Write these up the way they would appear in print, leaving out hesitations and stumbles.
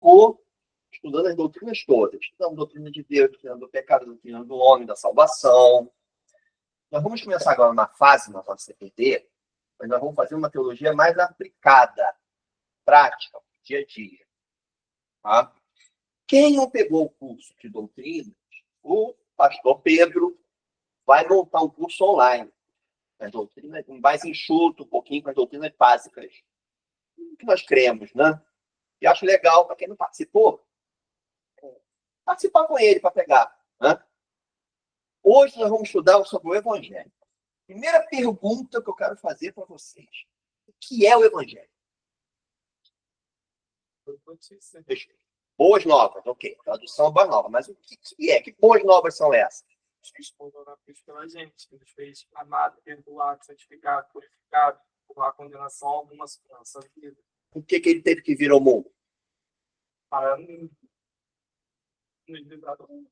ficou estudando as doutrinas todas. Estudando a doutrina de Deus, a doutrina do pecado, a doutrina do homem, da salvação. Nós vamos começar agora uma fase na nossa CPD, mas nós vamos fazer uma teologia mais aplicada, prática, dia a dia. Tá? Quem não pegou o curso de doutrinas, o pastor Pedro vai montar um curso online. As doutrinas, mais enxuto, um pouquinho com as doutrinas básicas. O que nós cremos, né? E acho legal para quem não participou, participar com ele para pegar. Né? Hoje nós vamos estudar sobre o Evangelho. Primeira pergunta que eu quero fazer para vocês. O que é o Evangelho? Boas novas, ok. Tradução boas novas. Mas o que é? Que boas novas são essas? Respondeu na cruz pela gente, que nos fez amado, perdoado, santificado, purificado, por a condenação alguma nossa vida. Por que ele teve que vir ao mundo? Para nos livrar do mundo.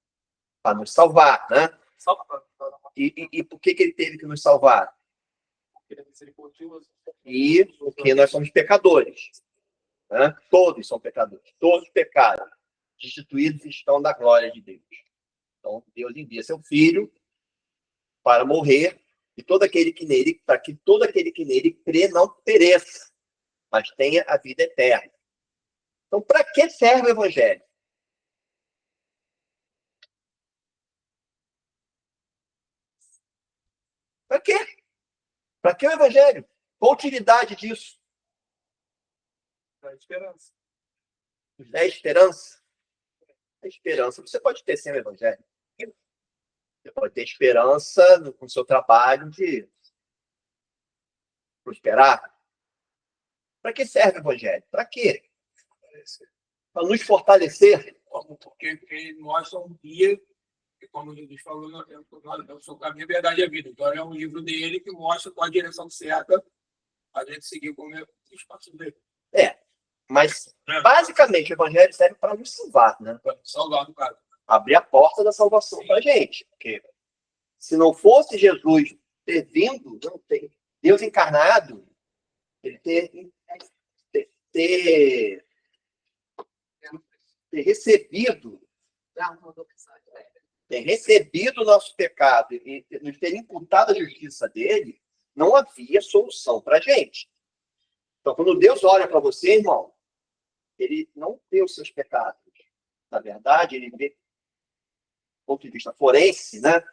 Para nos salvar, né? Salvar. E por que ele teve que nos salvar? Porque ele é misericordioso. E porque nós somos pecadores. Né? Todos são pecadores. Todos pecaram. Destituídos estão da glória de Deus. Então, Deus envia seu Filho para morrer e todo aquele que nele, para que todo aquele que nele crê não pereça, mas tenha a vida eterna. Então, para que serve o Evangelho? Para quê? Para que o Evangelho? Qual a utilidade disso? Dá esperança. É esperança? É esperança. Você pode ter sem o Evangelho. Você pode ter esperança no seu trabalho de prosperar. Para que serve o Evangelho? Para quê? Para nos fortalecer. Porque ele mostra um guia, que, como Jesus falou, eu sou o caminho, a verdade e a vida. Então, é um livro dele que mostra qual a direção certa a gente seguir como é o espaço dele. Mas, basicamente, o Evangelho serve para nos salvar, né? Para salvar, no caso. Abrir a porta da salvação para a gente. Porque se não fosse Jesus ter vindo, não tem Deus encarnado, ele ter recebido o nosso pecado e nos ter imputado a justiça dele, não havia solução para a gente. Então, quando Deus olha para você, irmão, ele não vê os seus pecados. Na verdade, ele vê, do ponto de vista forense, né?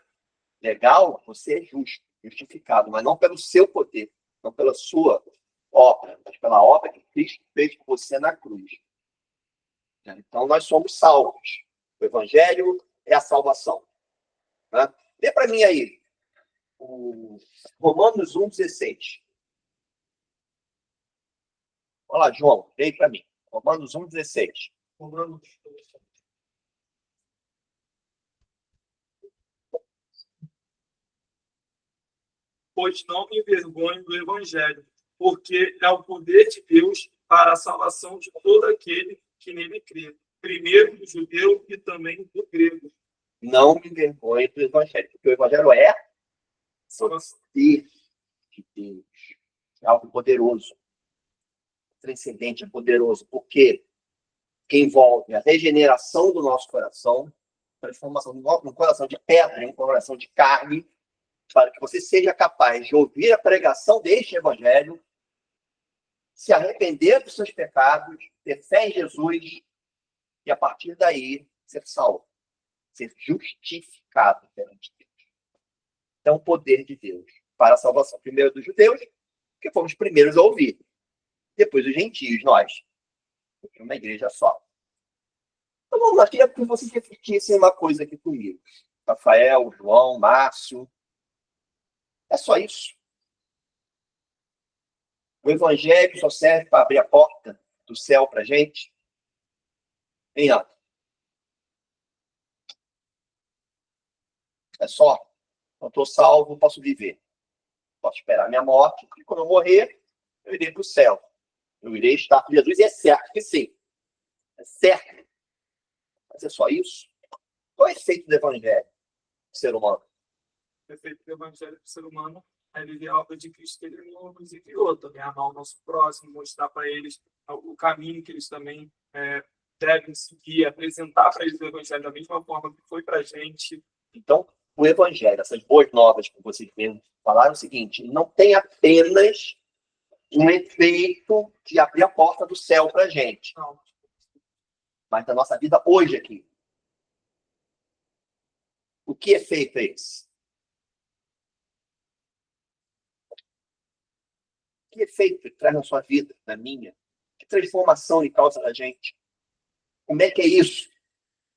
Legal, você é justo, justificado, mas não pelo seu poder, não pela sua obra, mas pela obra que Cristo fez por você na cruz. Então, nós somos salvos. O Evangelho é a salvação. Né? Lê para mim aí, o Romanos 1,16. Olha lá, João, lê para mim. Romanos 1,16. Pois não me envergonho do Evangelho, porque é o poder de Deus para a salvação de todo aquele que nele crê. Primeiro do judeu e também do grego. Não me envergonho do Evangelho, porque o Evangelho é Salvação. poder de Deus. É algo poderoso. Transcendente, é poderoso. Porque envolve a regeneração do nosso coração, transformação de um coração de pedra em um coração de carne, para que você seja capaz de ouvir a pregação deste Evangelho, se arrepender dos seus pecados, ter fé em Jesus e, a partir daí, ser salvo, ser justificado perante Deus. Então, o poder de Deus para a salvação, primeiro dos judeus, que fomos os primeiros a ouvir. Depois os gentios, nós. Uma igreja só. Então, vamos lá, queria que vocês refletissem uma coisa aqui comigo. Rafael, João, Márcio. É só isso. O Evangelho só serve para abrir a porta do céu para a gente. Hein, Ana? É só. Eu estou salvo, posso viver. Posso esperar minha morte. E quando eu morrer, eu irei para o céu. Eu irei estar com Jesus. E é certo que sim. É certo. Mas é só isso? Qual é o efeito do Evangelho do ser humano? O efeito do Evangelho do ser humano é viver a obra de Cristo que ele nos enviou, também amar o nosso próximo, mostrar para eles o caminho que eles também devem seguir, apresentar para eles o evangelho da mesma forma que foi para a gente. Então, o evangelho, essas boas novas que vocês mesmos falaram, é o seguinte: não tem apenas um efeito de abrir a porta do céu para a gente, Não. mas da nossa vida hoje aqui. O que efeito é esse? Que efeito ele traz na sua vida, na minha? Que transformação ele causa na gente? Como é que é isso?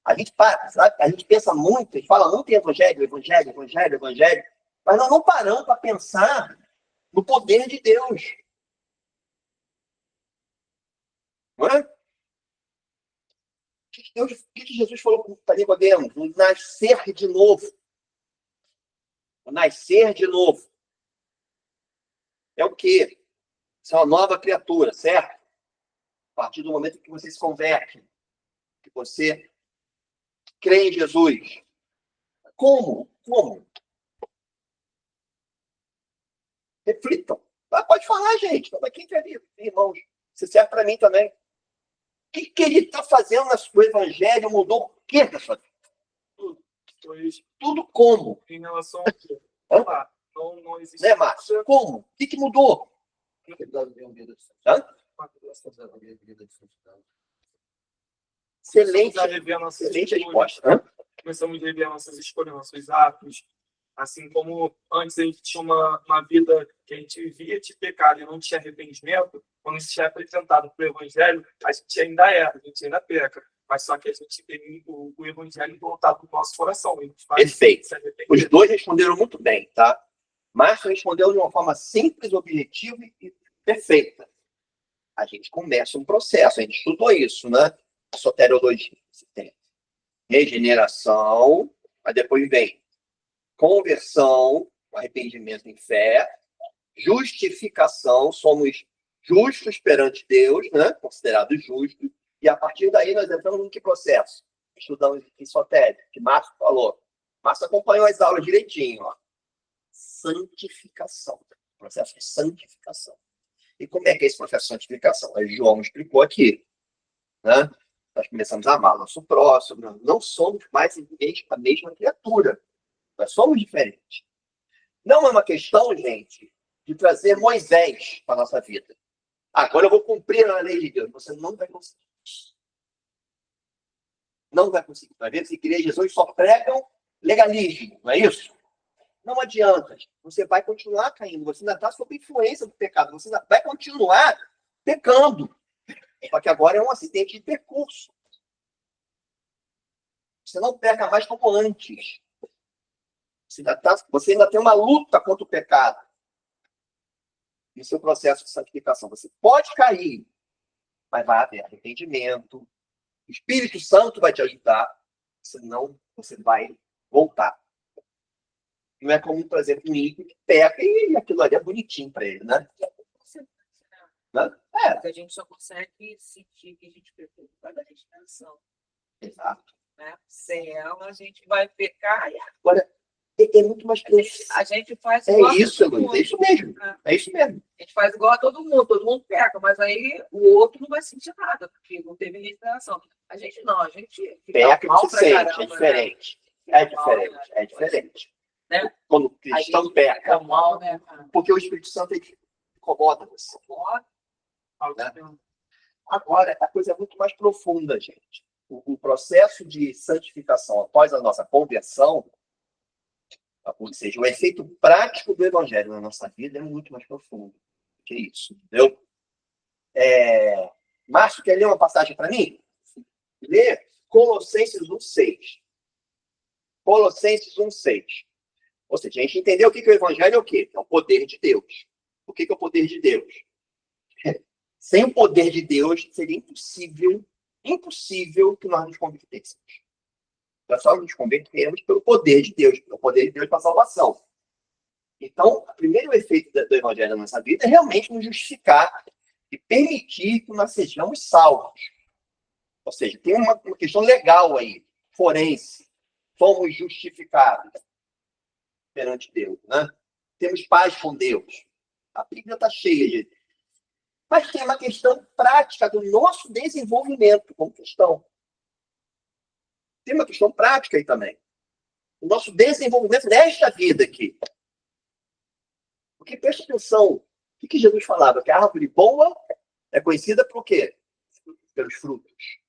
A gente para, sabe? A gente pensa muito, a gente fala muito em evangelho, evangelho, evangelho, evangelho, mas nós não paramos para pensar no poder de Deus. Não é? O que Jesus falou para Nicodemos? O nascer de novo. O nascer de novo. É o quê? Isso é uma nova criatura, certo? A partir do momento que você se converte, que você crê em Jesus. Como? Como? Reflitam. Pode falar, gente. Mas quem quer vir, irmãos? Isso serve para mim também. O que ele está fazendo no evangelho mudou o quê da sua vida? Tudo como? Em relação ao quê? Não existe. Né, Márcio? Como? O que mudou? Hã? Excelente, Começamos a rever nossas excelente escolhas. resposta. Hã? Começamos a rever nossas escolhas, nossos atos. Assim como antes a gente tinha uma vida que a gente vivia de pecado e não tinha arrependimento, quando a gente é apresentado para o evangelho, a gente ainda erra, a gente ainda peca. Mas só que a gente tem o evangelho voltado no nosso coração. A gente faz Perfeito. se arrepender. Os dois responderam muito bem, tá? Márcio respondeu de uma forma simples, objetiva e perfeita. A gente começa um processo, a gente estudou isso, né? A soteriologia. Você tem regeneração, mas depois vem conversão, arrependimento em fé, justificação, somos justos perante Deus, né? Considerados justos, e a partir daí nós entramos em que processo? Estudamos em sotéria, que Márcio falou. Márcio acompanhou as aulas direitinho, ó. Santificação. Processo de santificação. E como é que é esse processo de santificação? A João explicou aqui, né? Nós começamos a amar nosso próximo, não somos mais a mesma criatura. Nós somos diferentes. Não é uma questão, gente, de trazer Moisés para a nossa vida. Agora eu vou cumprir a lei de Deus. Você não vai conseguir. Não vai conseguir. Vai ver que igrejas Jesus só pregam legalismo, não é isso? Não adianta. Você vai continuar caindo. Você ainda está sob influência do pecado. Você ainda vai continuar pecando. Só que agora é um acidente de percurso. Você não peca mais como antes. Você ainda tem uma luta contra o pecado. No seu processo de santificação. Você pode cair, mas vai haver arrependimento. O Espírito Santo vai te ajudar. Senão, você vai voltar. Não é como, por exemplo, um ímpio que peca e aquilo ali é bonitinho para ele, né? É. Porque a gente só consegue sentir que a gente pecou por causa da regeneração. Exato. Né? Sem ela, a gente vai pecar e Agora, é muito mais a gente faz É igual isso, a todo Luiz. mundo. É isso mesmo. É isso mesmo. A gente faz igual a todo mundo peca, mas aí o outro não vai sentir nada, porque não teve regeneração. A gente não, a gente fica Peca mal não se pra sente. caramba, É diferente. É diferente. É diferente. Né? Quando o cristão gente peca, fica mal, né, cara? porque o Espírito Santo ele incomoda você. Né? Agora, a coisa é muito mais profunda, gente. O processo de santificação após a nossa conversão, ou seja, o efeito prático do evangelho na nossa vida é muito mais profundo que isso, entendeu? Márcio, quer ler uma passagem para mim? Lê Colossenses 1,6. Colossenses 1,6. Ou seja, a gente entendeu o que o evangelho é o quê? É o poder de Deus. O que é o poder de Deus? Sem o poder de Deus, seria impossível que nós nos convertêssemos. Nós só nos converteremos pelo poder de Deus, pelo poder de Deus para a salvação. Então, o primeiro efeito do evangelho na nossa vida é realmente nos justificar e permitir que nós sejamos salvos. Ou seja, tem uma questão legal aí, forense. Somos justificados perante Deus, né? Temos paz com Deus. A Bíblia está cheia Mas tem uma questão prática do nosso desenvolvimento como cristão. Tem uma questão prática aí também. O nosso desenvolvimento nesta vida aqui. Porque presta atenção, o que Jesus falava? Que a árvore boa é conhecida por quê? Pelos frutos.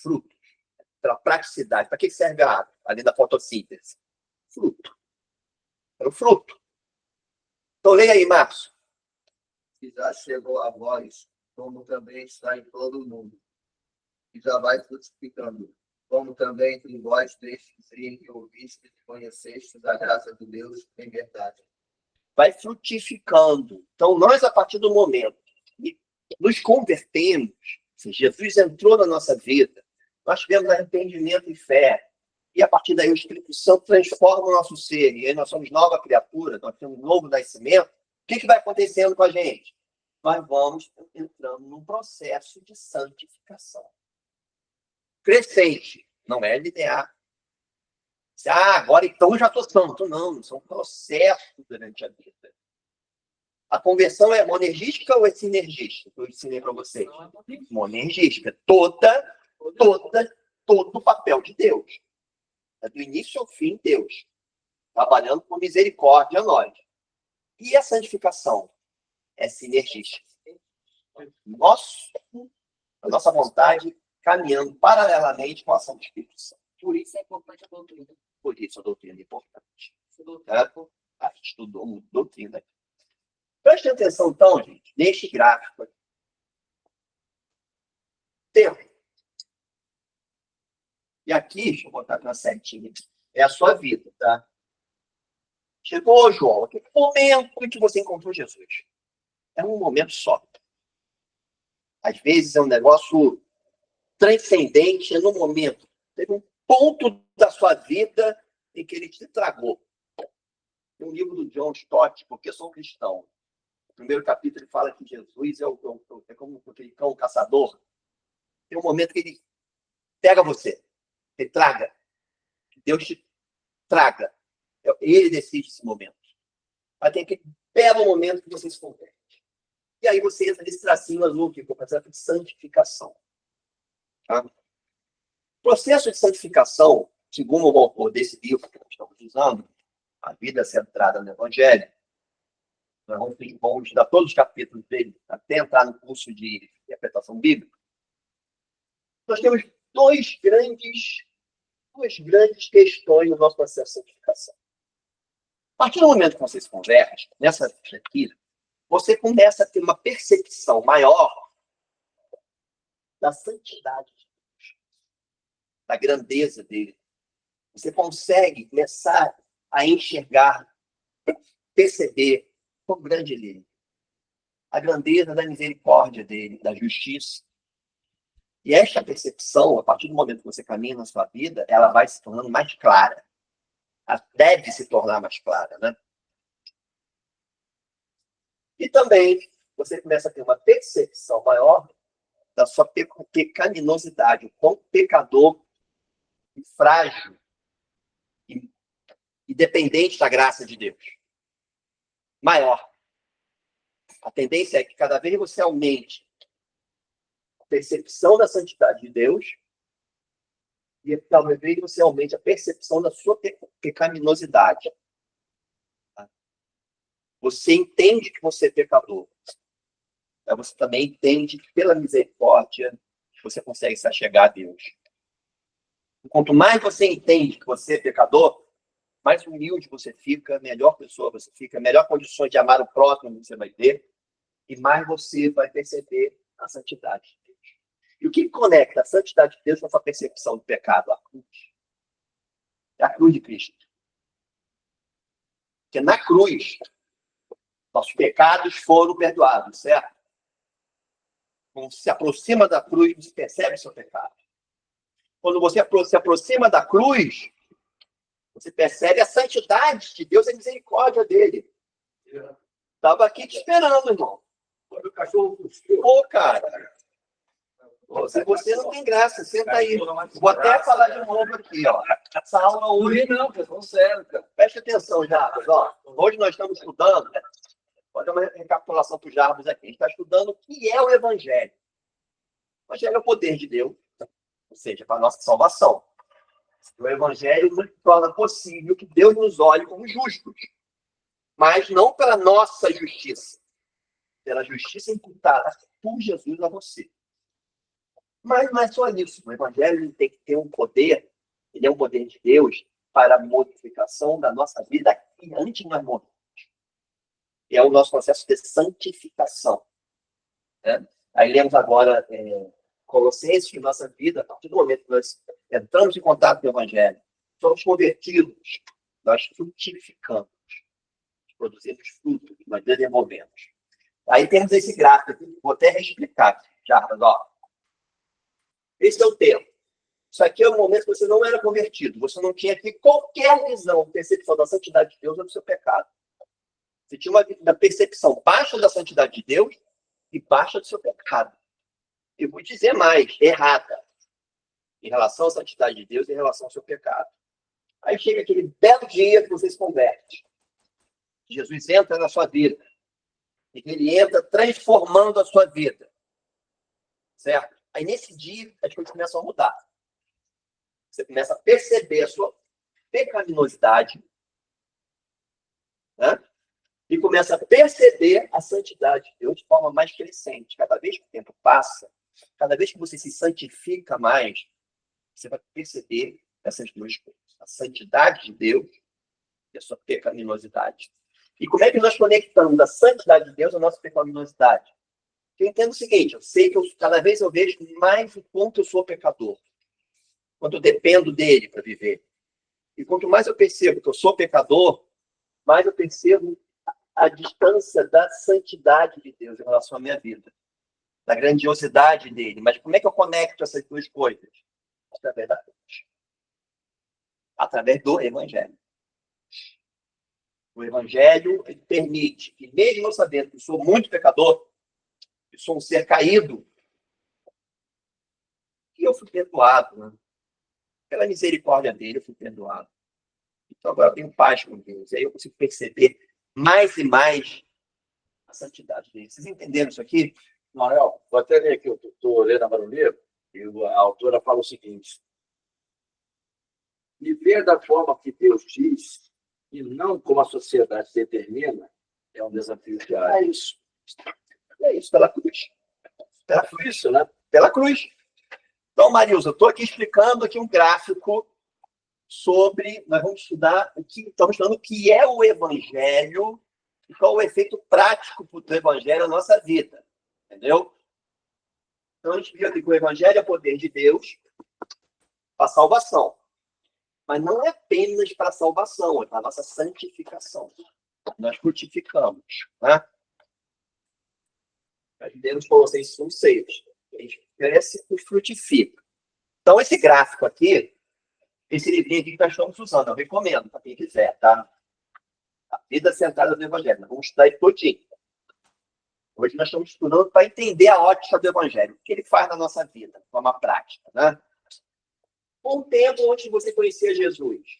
Frutos. Pela praticidade. Para que serve a árvore? Além da fotossíntese. Fruto. É o fruto. Então leia aí, Márcio. Que já chegou a vós, como também está em todo o mundo, e já vai frutificando, como também entre vós destes e ouvistes e conhecestes a graça de Deus em verdade. Vai frutificando. Então, nós, a partir do momento que nos convertemos, se Jesus entrou na nossa vida, nós tivemos arrependimento e fé, e a partir daí o Espírito Santo transforma o nosso ser, e aí nós somos nova criatura, nós temos um novo nascimento. O que vai acontecendo com a gente? Nós vamos entrando num processo de santificação. Crescente, não é linear. Agora então eu já estou santo. Não, são processos durante a vida. A conversão é monergística ou é sinergística? Eu ensinei para vocês. Monergística. Todo o papel de Deus. É do início ao fim, Deus. Trabalhando com misericórdia a nós. E a santificação? É sinergística. A nossa vontade caminhando paralelamente com a ação do Espírito Santo. Por isso é importante a doutrina. Por isso a doutrina é importante. Doutrina. A gente estudou muito doutrina. Prestem atenção, então, gente, neste gráfico aqui. Tempo. E aqui, deixa eu botar para certinho, é a sua vida, tá? Chegou, João, que momento em que você encontrou Jesus? É um momento só. Às vezes é um negócio transcendente, é no momento. Teve um ponto da sua vida em que ele te tragou. Tem um livro do John Stott, Porque Sou Cristão. No primeiro capítulo ele fala que Jesus é como aquele cão caçador. Tem um momento que ele pega você, ele traga. Deus te traga. Ele decide esse momento. Mas tem aquele belo momento que você se converte. E aí você entra nesse tracinho azul que eu vou fazer de santificação. Tá? O processo de santificação, segundo o autor desse livro que nós estamos usando, A Vida Centrada no Evangelho, nós vamos estudar todos os capítulos dele, até entrar no curso de interpretação bíblica. Nós temos duas grandes questões no nosso processo de santificação. A partir do momento que você se converte, nessa aqui, você começa a ter uma percepção maior da santidade de Deus, da grandeza dele. Você consegue começar a enxergar, perceber quão grande ele é. A grandeza da misericórdia dele, da justiça. E esta percepção, a partir do momento que você caminha na sua vida, ela vai se tornando mais clara. Ela deve se tornar mais clara, né? E também você começa a ter uma percepção maior da sua pecaminosidade, o quão pecador e frágil e dependente da graça de Deus. Maior. A tendência é que cada vez você aumente a percepção da santidade de Deus e talvez você aumente a percepção da sua pecaminosidade. Você entende que você é pecador. Mas você também entende que pela misericórdia você consegue se achegar a Deus. E quanto mais você entende que você é pecador, mais humilde você fica, melhor pessoa você fica, melhor condições de amar o próximo você vai ter, e mais você vai perceber a santidade de Deus. E o que conecta a santidade de Deus com a sua percepção do pecado? A cruz. É a cruz de Cristo. Porque na cruz, nossos pecados foram perdoados, certo? Quando se aproxima da cruz, você percebe o seu pecado. Quando você se aproxima da cruz, você percebe a santidade de Deus e a misericórdia dele. Estava aqui te esperando, irmão. Quando o cachorro Ô, cara. Você não tem graça, senta aí. Vou até falar de novo aqui, ó. Essa aula hoje. Não, pessoal, sério, cara. Preste atenção, Jarbas, ó. Hoje nós estamos estudando Vou dar uma recapitulação para o Jarbas aqui. A gente está estudando o que é o Evangelho. O Evangelho é o poder de Deus, ou seja, para a nossa salvação. O Evangelho nos torna possível que Deus nos olhe como justos, mas não pela nossa justiça, pela justiça imputada por Jesus a você. Mas não é só isso. O Evangelho tem que ter um poder, ele é um poder de Deus para a modificação da nossa vida aqui, antes de nós morrermos. É o nosso processo de santificação. Né? Aí lemos agora Colossenses, que nossa vida, a partir do momento que nós entramos em contato com o Evangelho, somos convertidos, nós frutificamos, produzimos frutos, nós desenvolvemos. Aí temos esse gráfico aqui, vou até explicar, Jarbas, ó. Esse é o tempo. Isso aqui é o momento que você não era convertido, você não tinha aqui qualquer visão, percepção da santidade de Deus ou do seu pecado. Você tinha uma percepção baixa da santidade de Deus e baixa do seu pecado. Eu vou dizer mais, errada, em relação à santidade de Deus e em relação ao seu pecado. Aí chega aquele belo dia que você se converte. Jesus entra na sua vida. E ele entra transformando a sua vida. Certo? Aí nesse dia as coisas começam a mudar. Você começa a perceber a sua pecaminosidade, né? E começa a perceber a santidade de Deus de forma mais crescente. Cada vez que o tempo passa, cada vez que você se santifica mais, você vai perceber essas duas coisas. A santidade de Deus e a sua pecaminosidade. E como é que nós conectamos a santidade de Deus à nossa pecaminosidade? Eu entendo o seguinte, eu sei que cada vez eu vejo mais o quanto eu sou pecador. Quanto eu dependo dele para viver. E quanto mais eu percebo que eu sou pecador, mais eu percebo a distância da santidade de Deus em relação à minha vida. Da grandiosidade dele. Mas como é que eu conecto essas duas coisas? Através da cruz. Através do Evangelho. O Evangelho permite que, mesmo eu sabendo que eu sou muito pecador, que sou um ser caído, que eu fui perdoado, né? Pela misericórdia dele, eu fui perdoado. Então agora eu tenho paz com Deus. Aí eu consigo perceber mais e mais a santidade dele. Vocês entenderam isso aqui? Manuel, vou até ler aqui, eu estou lendo agora o livro, e a autora fala o seguinte: viver da forma que Deus diz, e não como a sociedade determina, é um desafio diário. É isso. É isso, pela cruz. Pela cruz. Isso, né? Pela cruz. Então, Marilza, eu estou aqui explicando aqui um gráfico sobre, nós vamos estudar, estamos estudando o que é o Evangelho e qual é o efeito prático do Evangelho na nossa vida. Entendeu? Então, a gente viu aqui que o Evangelho é o poder de Deus para a salvação. Mas não é apenas para a salvação, é para a nossa santificação. Nós frutificamos. Né? Nós vivemos Colossenses 1:6. A gente cresce e frutifica. Então, esse gráfico aqui, esse livrinho aqui que nós estamos usando, eu recomendo para quem quiser, tá? A vida centrada no Evangelho. Nós vamos estudar ele todinho. Hoje nós estamos estudando para entender a ótica do Evangelho, o que ele faz na nossa vida, de forma prática, né? Um tempo antes de você conhecer Jesus,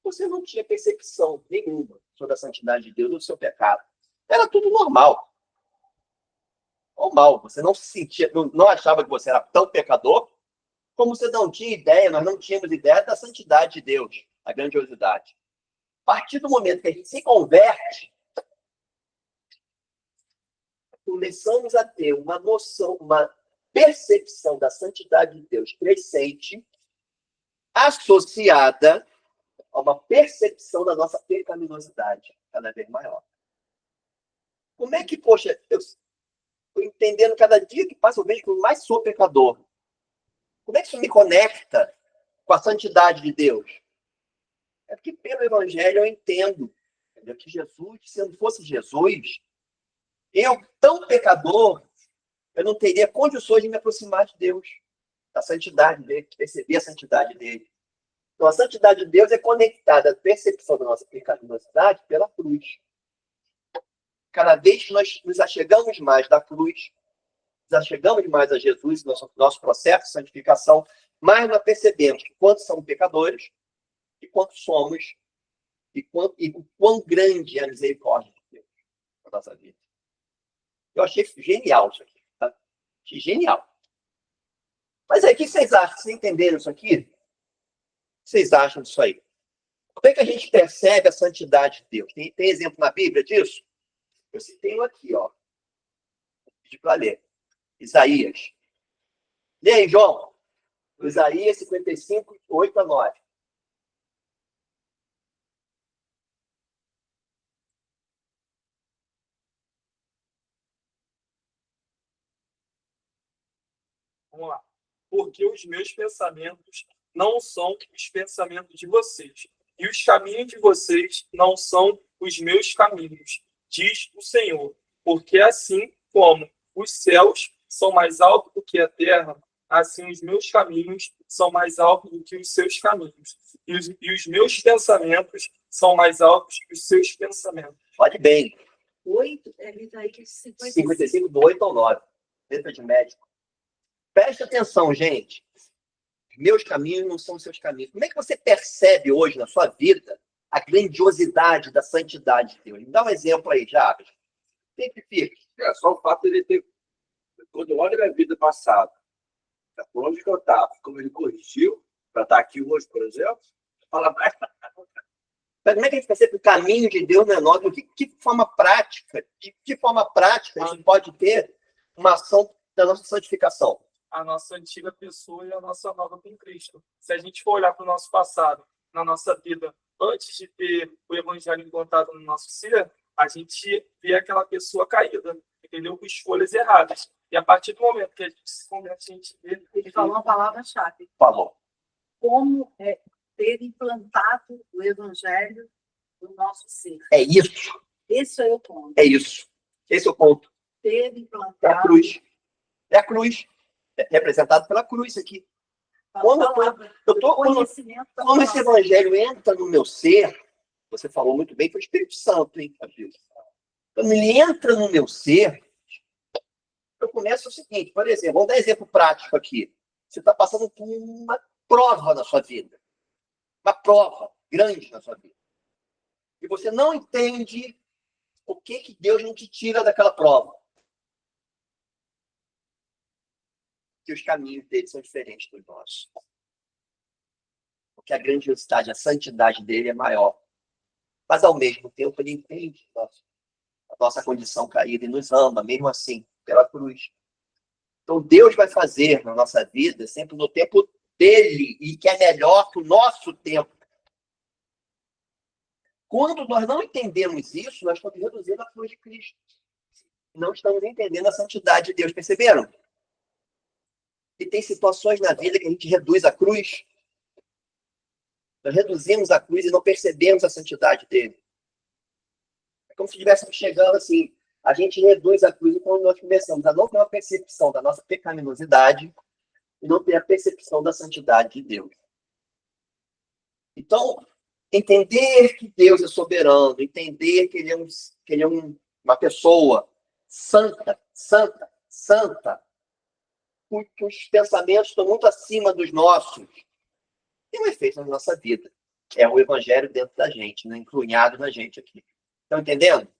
você não tinha percepção nenhuma sobre a santidade de Deus ou do seu pecado. Era tudo normal. Normal. Você não se sentia, não achava que você era tão pecador, como você não tinha ideia, nós não tínhamos ideia da santidade de Deus, a grandiosidade. A partir do momento que a gente se converte, começamos a ter uma noção, uma percepção da santidade de Deus crescente, associada a uma percepção da nossa pecaminosidade cada vez maior. Como é que, poxa, eu estou entendendo cada dia que passa, eu vejo que eu mais sou pecador. Como é que isso me conecta com a santidade de Deus? É porque pelo Evangelho eu entendo, entendeu? Que Jesus, se não fosse Jesus, eu, tão pecador, eu não teria condições de me aproximar de Deus, da santidade dele, de perceber a santidade dele. Então, a santidade de Deus é conectada à percepção da nossa pecaminosidade pela cruz. Cada vez que nós nos achegamos mais da cruz, nos achegamos mais a Jesus, nosso processo de santificação, mais nós percebemos que quanto somos pecadores, e quanto somos, e o quão grande é a misericórdia de Deus. na nossa vida. Eu achei genial isso aqui. Tá? Achei genial. Mas aí, o que vocês acham? Vocês entenderam isso aqui? O que vocês acham disso aí? Como é que a gente percebe a santidade de Deus? Tem exemplo na Bíblia disso? Eu citei um aqui, ó. Vou pedir para ler. Isaías. Lê aí, João. Isaías 55, 8 a 9. Vamos lá. Porque os meus pensamentos não são os pensamentos de vocês, e os caminhos de vocês não são os meus caminhos, diz o Senhor. Porque assim como os céus são mais altos do que a terra, assim os meus caminhos são mais altos do que os seus caminhos, e os meus pensamentos são mais altos que os seus pensamentos. Pode bem. 8, Isaías 55. 55, do 8 ao 9. Letra de médico. Preste atenção, gente. Meus caminhos não são seus caminhos. Como é que você percebe hoje na sua vida a grandiosidade da santidade de Deus? Me dá um exemplo aí, Jabes. Simplifique. É só o fato dele ter. Quando eu olho a minha vida passada, por onde que eu estava, como ele corrigiu, para estar aqui hoje, por exemplo, fala mais. Mas como é que a gente percebe que o caminho de Deus não é nosso? De que forma prática? De que forma prática a gente pode ter uma ação da nossa santificação? A nossa antiga pessoa e a nossa nova em Cristo. Se a gente for olhar para o nosso passado, na nossa vida, antes de ter o evangelho implantado no nosso ser, a gente vê aquela pessoa caída, entendeu? Com escolhas erradas. E a partir do momento que a gente se converte, a gente vê... Ele falou uma palavra-chave. Falou. Como ter implantado o evangelho no nosso ser. É isso. Esse é o ponto. É isso. Esse é o ponto. Ter É a implantado cruz. É a cruz. É representado pela cruz aqui. a Quando palavra, eu tô, o conhecimento da quando esse palavra. evangelho entra no meu ser, você falou muito bem, foi o Espírito Santo, hein, Fabrício? Quando ele entra no meu ser, eu começo o seguinte, por exemplo, vamos dar exemplo prático aqui. Você está passando por uma prova na sua vida. Uma prova grande na sua vida. E você não entende o que Deus não te tira daquela prova. Que os caminhos dele são diferentes dos nossos. Porque a grandiosidade, a santidade dele é maior. Mas, ao mesmo tempo, ele entende a nossa condição caída e nos ama, mesmo assim, pela cruz. Então, Deus vai fazer na nossa vida sempre no tempo dele e que é melhor que o nosso tempo. Quando nós não entendemos isso, nós estamos reduzindo a cruz de Cristo. Não estamos entendendo a santidade de Deus. Perceberam? E tem situações na vida que a gente reduz a cruz. Nós reduzimos a cruz e não percebemos a santidade dele. É como se estivéssemos chegando assim, a gente reduz a cruz e quando nós começamos a não ter uma percepção da nossa pecaminosidade e não ter a percepção da santidade de Deus. Então, entender que Deus é soberano, entender que ele é uma pessoa santa, cujos pensamentos estão muito acima dos nossos, tem um efeito na nossa vida. É o evangelho dentro da gente, né? Encrunhado na gente aqui. Estão entendendo?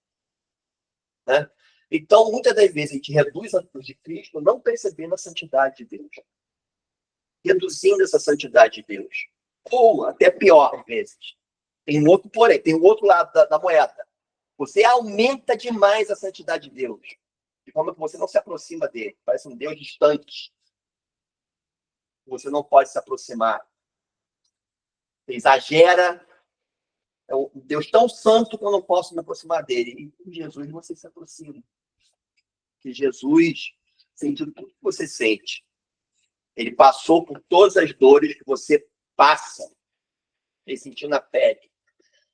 Né? Então, muitas das vezes, a gente reduz a cruz de Cristo não percebendo a santidade de Deus. Reduzindo essa santidade de Deus. Ou, até pior, às vezes. Tem um outro, porém, tem um outro lado da moeda. Você aumenta demais a santidade de Deus. De forma que você não se aproxima dele. Parece um Deus distante. Você não pode se aproximar. Você exagera. É um Deus tão santo que eu não posso me aproximar dele. E com Jesus você se aproxima. Porque Jesus sentiu tudo que você sente. Ele passou por todas as dores que você passa. Ele sentiu na pele.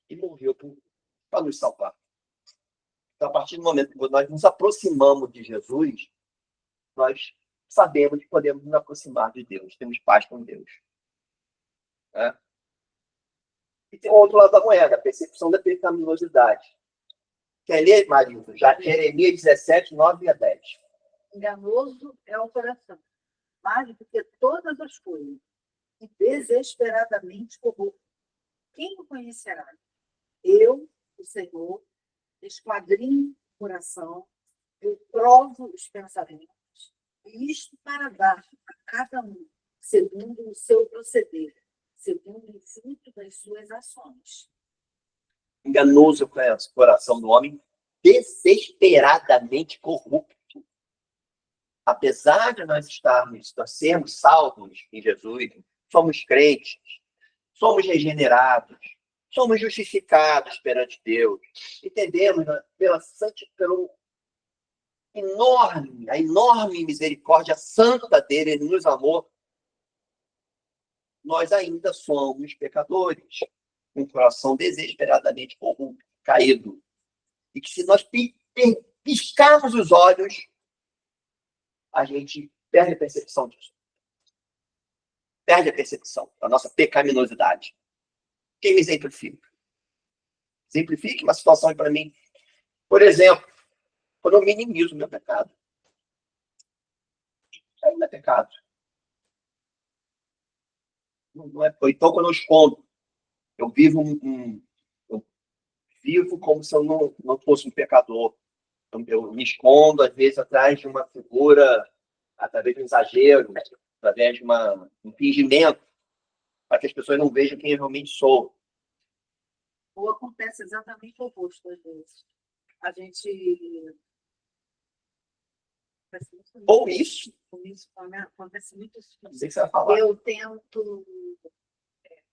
E morreu para nos salvar. Então, a partir do momento que nós nos aproximamos de Jesus, nós sabemos que podemos nos aproximar de Deus. Temos paz com Deus. Né? E tem o outro lado da moeda, a percepção da pecaminosidade. Quer ler, Marisa? Já Jeremias 17, 9 a 10. Enganoso é o coração, mais do que todas as coisas, e desesperadamente corrupto. Quem o conhecerá? Eu, o Senhor, esquadrinho coração, eu provo os pensamentos, e isto para dar a cada um, segundo o seu proceder, segundo o fruto das suas ações. Enganoso é o coração do homem, desesperadamente corrupto. Apesar de nós sermos salvos em Jesus, somos crentes, somos regenerados, somos justificados perante Deus, entendemos pelo a enorme misericórdia santa dele, ele nos amou, nós ainda somos pecadores, com um coração desesperadamente corrupto, caído. E que se nós piscarmos os olhos, a gente perde a percepção disso. Perde a percepção da nossa pecaminosidade. Quem me exemplifica? Exemplifique uma situação para mim. Por exemplo, quando eu minimizo o meu pecado. Ainda é pecado. Não é, então, quando eu escondo, eu vivo eu vivo como se eu não fosse um pecador. Eu me escondo, às vezes, atrás de uma figura, através de um exagero, através de um fingimento, para que as pessoas não vejam quem eu realmente sou. Ou acontece exatamente o oposto, às vezes. A gente... Ou isso. Isso acontece muito isso. Não sei o que você vai falar. Eu tento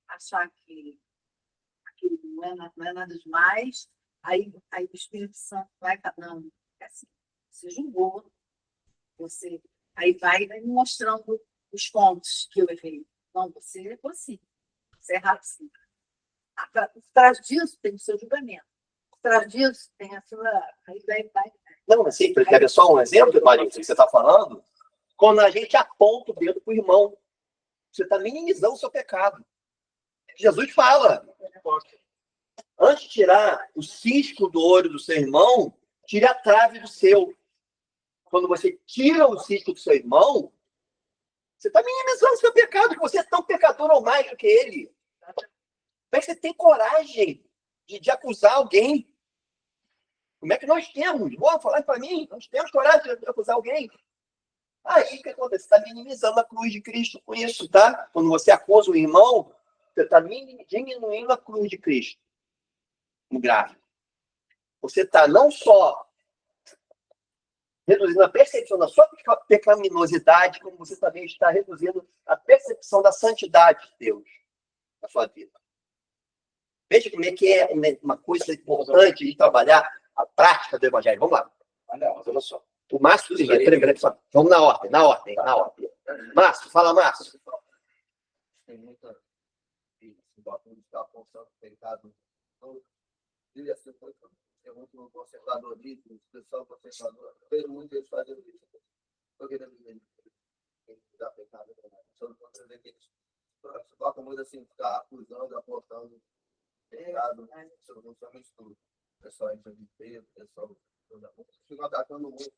achar que aquilo não é nada demais, aí o Espírito Santo vai, não, é assim, você julgou, aí vai me mostrando os pontos que eu errei. Não, você errou assim, você errou assim. Por trás disso tem o seu julgamento, por trás disso tem a sua... Aí vai. Não, assim, quer só um exemplo, Marinho, do que você está falando? Quando a gente aponta o dedo para o irmão, você está minimizando o seu pecado. Jesus fala, antes de tirar o cisco do olho do seu irmão, tire a trave do seu. Quando você tira o cisco do seu irmão, você está minimizando o seu pecado, que você é tão pecador ou mais do que ele. Mas você tem coragem de acusar alguém. Como é que nós temos? Vou falar para mim, nós temos coragem de acusar alguém. Aí o que acontece? Você está minimizando a cruz de Cristo com isso, tá? Quando você acusa o irmão, você está diminuindo a cruz de Cristo no gráfico. Você está não só reduzindo a percepção da sua pecaminosidade, como você também está reduzindo a percepção da santidade de Deus na sua vida. Veja como é que é uma coisa importante de trabalhar a prática do Evangelho. Vamos lá. Olha só. O Márcio, peraí, só. Vamos na ordem. Márcio, fala, Márcio. Tem muita está apontando o pecado. Ele assim foi muito conservadorismo, pessoal conservador. Vejo muito eles fazendo isso. Estou querendo dizer que dá pecado. Só não posso ver que eles botam muito assim, ficar acusando, apontando pecado. Isso não são estudo. Pessoal de Pedro, pessoal ficam atacando muito.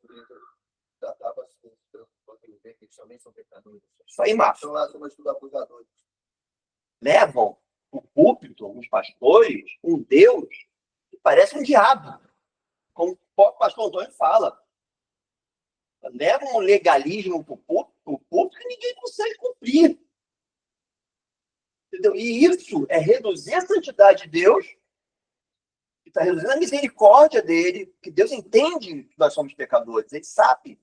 Acaba assim, porque eles também são pecadores. Isso aí, Márcio. Então lá são estudo acusadores. Levam o púlpito, os pastores, um Deus que parece um diabo. Como o pastor Antônio fala. Levam um legalismo para o púlpito que ninguém consegue cumprir. Entendeu? E isso é reduzir a santidade de Deus, que está reduzindo a misericórdia dele, que Deus entende que nós somos pecadores, ele sabe.